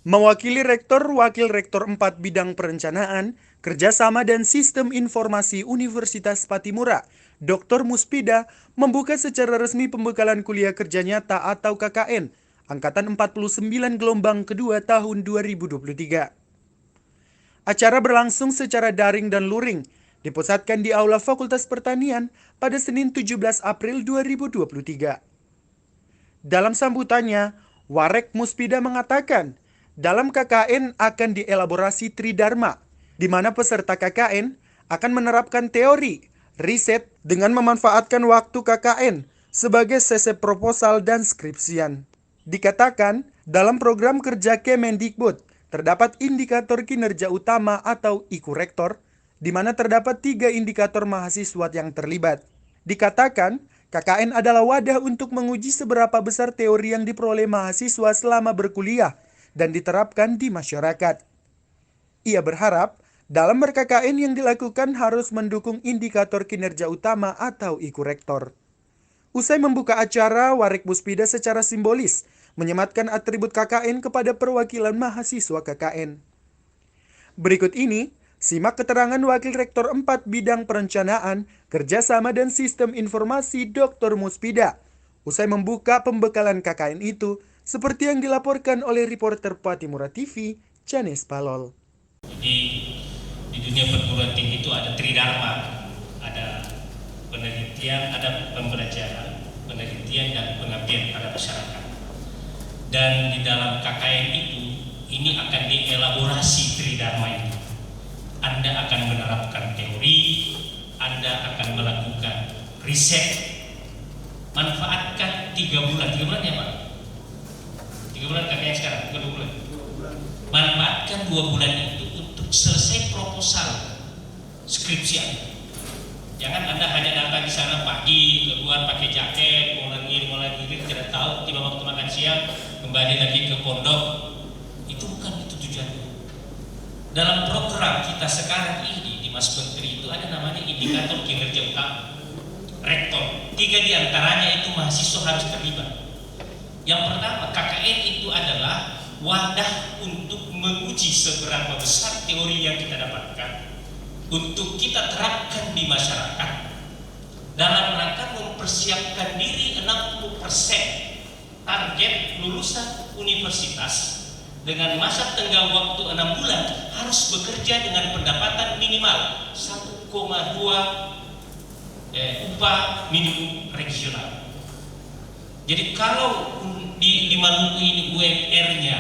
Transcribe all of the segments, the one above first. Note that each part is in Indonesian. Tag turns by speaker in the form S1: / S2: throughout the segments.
S1: Mewakili Rektor Wakil Rektor 4 Bidang Perencanaan, Kerjasama dan Sistem Informasi Universitas Patimura, Dr. Muspida membuka secara resmi pembekalan kuliah kerja nyata atau KKN, Angkatan 49 gelombang kedua tahun 2023. Acara berlangsung secara daring dan luring, dipusatkan di Aula Fakultas Pertanian pada Senin 17 April 2023. Dalam sambutannya, Warek Muspida mengatakan, dalam KKN akan dielaborasi Tridharma, di mana peserta KKN akan menerapkan teori, riset dengan memanfaatkan waktu KKN sebagai sesi proposal dan skripsian. Dikatakan, dalam program kerja Kemendikbud, terdapat indikator kinerja utama atau IKU Rektor, di mana terdapat 3 indikator mahasiswa yang terlibat. Dikatakan, KKN adalah wadah untuk menguji seberapa besar teori yang diperoleh mahasiswa selama berkuliah dan diterapkan di masyarakat. Ia berharap, dalam ber-KKN yang dilakukan harus mendukung indikator kinerja utama atau IKU Rektor. Usai membuka acara, Warek Muspida secara simbolis menyematkan atribut KKN kepada perwakilan mahasiswa KKN. Berikut ini, simak keterangan Wakil Rektor 4 Bidang Perencanaan, Kerjasama dan Sistem Informasi Dr. Muspida usai membuka pembekalan KKN itu seperti yang dilaporkan oleh reporter Patimura TV, Janes Palol.
S2: Di dunia perguruan tinggi itu ada tridharma, ada penelitian, ada pembelajaran, penelitian dan pengabdian pada masyarakat. Dan di dalam KKN itu, ini akan dielaborasi tridharma itu. Anda akan menerapkan teori, Anda akan melakukan riset, manfaatkan 3 bulan. 3 bulan ya Pak? 3 bulan KKN sekarang, bukan 2 bulan. Manfaatkan 2 bulan itu untuk selesai proposal skripsi. Jangan Anda hanya datang di sana pagi, keluar pakai jaket, mulai tidak tahu, tiba waktu makan siang, kembali lagi ke pondok. Itu bukan itu tujuannya. Dalam program kita sekarang ini di Mas Menteri itu ada namanya indikator kinerja utama Rektor. 3 diantaranya itu mahasiswa harus terlibat. Yang pertama, KKN itu adalah wadah untuk menguji seberapa besar teori yang kita dapatkan untuk kita terapkan di masyarakat dalam rangka mempersiapkan diri 60% target lulusan universitas dengan masa tenggang waktu 6 bulan harus bekerja dengan pendapatan minimal 1,2 upah minimum regional. Jadi kalau di Maluku ini UMR-nya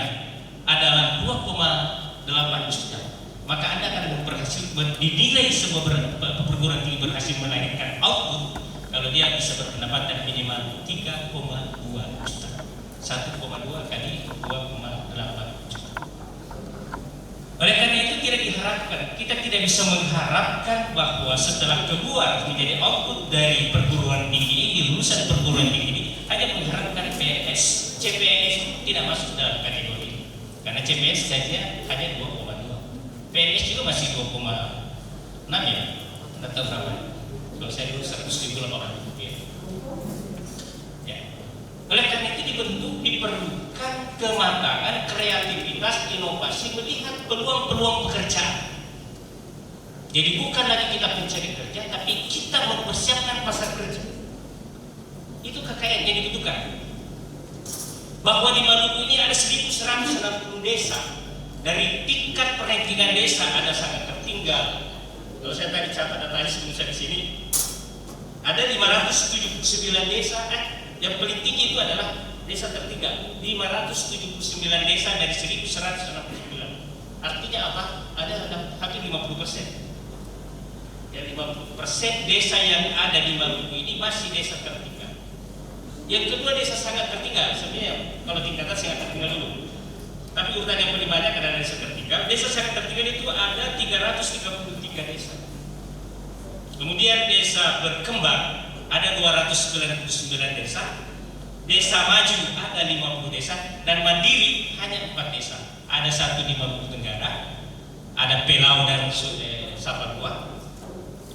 S2: adalah 2,8 juta, maka Anda akan dinilai semua perguruan tinggi berhasil melahirkan output kalau dia bisa berpendapatan minimal 3,2 juta. 1,2 kali 2,8 juta. Oleh karena itu kita tidak bisa mengharapkan bahwa setelah keluar menjadi output dari perguruan tinggi ini, lulusan perguruan tinggi ini hanya mengharapkan PNS. CPNS tidak masuk dalam kategori ini, karena CPNS saja hanya 2,2. PNS juga masih 2,6 ya, tidak tahu berapa. Kalau saya dulu 100.000 orang. Ya. Oleh karena itu diperlukan kematangan, kreativitas, inovasi, melihat peluang-peluang pekerjaan. Jadi bukan lagi kita mencari kerja, tapi kita mempersiapkan pasar kerja. Itu KKN yang dibutuhkan. Bahwa di Maluku ini ada 1.160 desa. Dari tingkat perankingan desa ada sangat tertinggal. Kalau saya tadi catat datanya sebelum saya di sini, ada 579 desa. Yang paling tinggi itu adalah desa tertinggal. 579 desa dari 1.169. Artinya apa? Ada hampir 50%. Ya, 50% desa yang ada di Maluku ini masih desa tertinggal. Yang kedua, desa sangat tertinggal. Sebenarnya kalau tingkatan sangat tertinggal dulu. Tapi urutan yang paling banyak adalah desa tertinggal. Desa sangat tertinggal itu ada 333 desa. Kemudian desa berkembang ada 299 desa. Desa maju ada 50 desa. Dan mandiri hanya 4 desa. Ada 1 di Maluku Tenggara, ada Pelau dan Saparua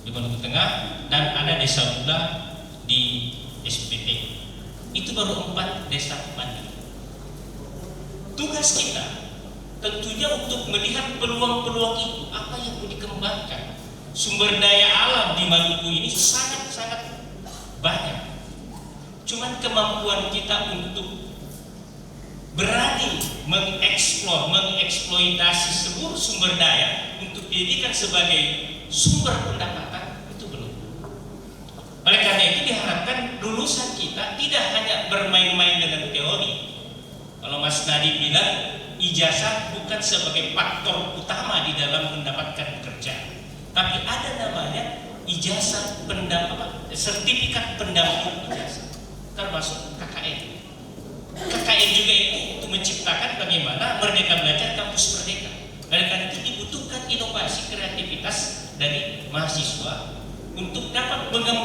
S2: di Maluku Tengah, dan ada desa Bula di SPT. Itu baru 4 desa mandiri. Tugas kita tentunya untuk melihat peluang-peluang itu apa yang mau dikembangkan. Sumber daya alam di Maluku ini sangat-sangat banyak. Cuman kemampuan kita untuk berani mengeksploitasi seluruh sumber daya untuk dijadikan sebagai sumber pendapatan itu belum. Oleh karena itu diharapkan lulusan kita tidak hanya bermain-main dengan teori. Kalau Mas Nadiem bilang ijazah bukan sebagai faktor utama di dalam mendapatkan pekerjaan, tapi ada namanya ijazah sertifikat pendamping ijazah, termasuk KKN. KKN juga ini untuk menciptakan bagaimana Merdeka Belajar kampus merdeka. Oleh karena itu dibutuhkan inovasi kreativitas dari mahasiswa untuk dapat mengembangkan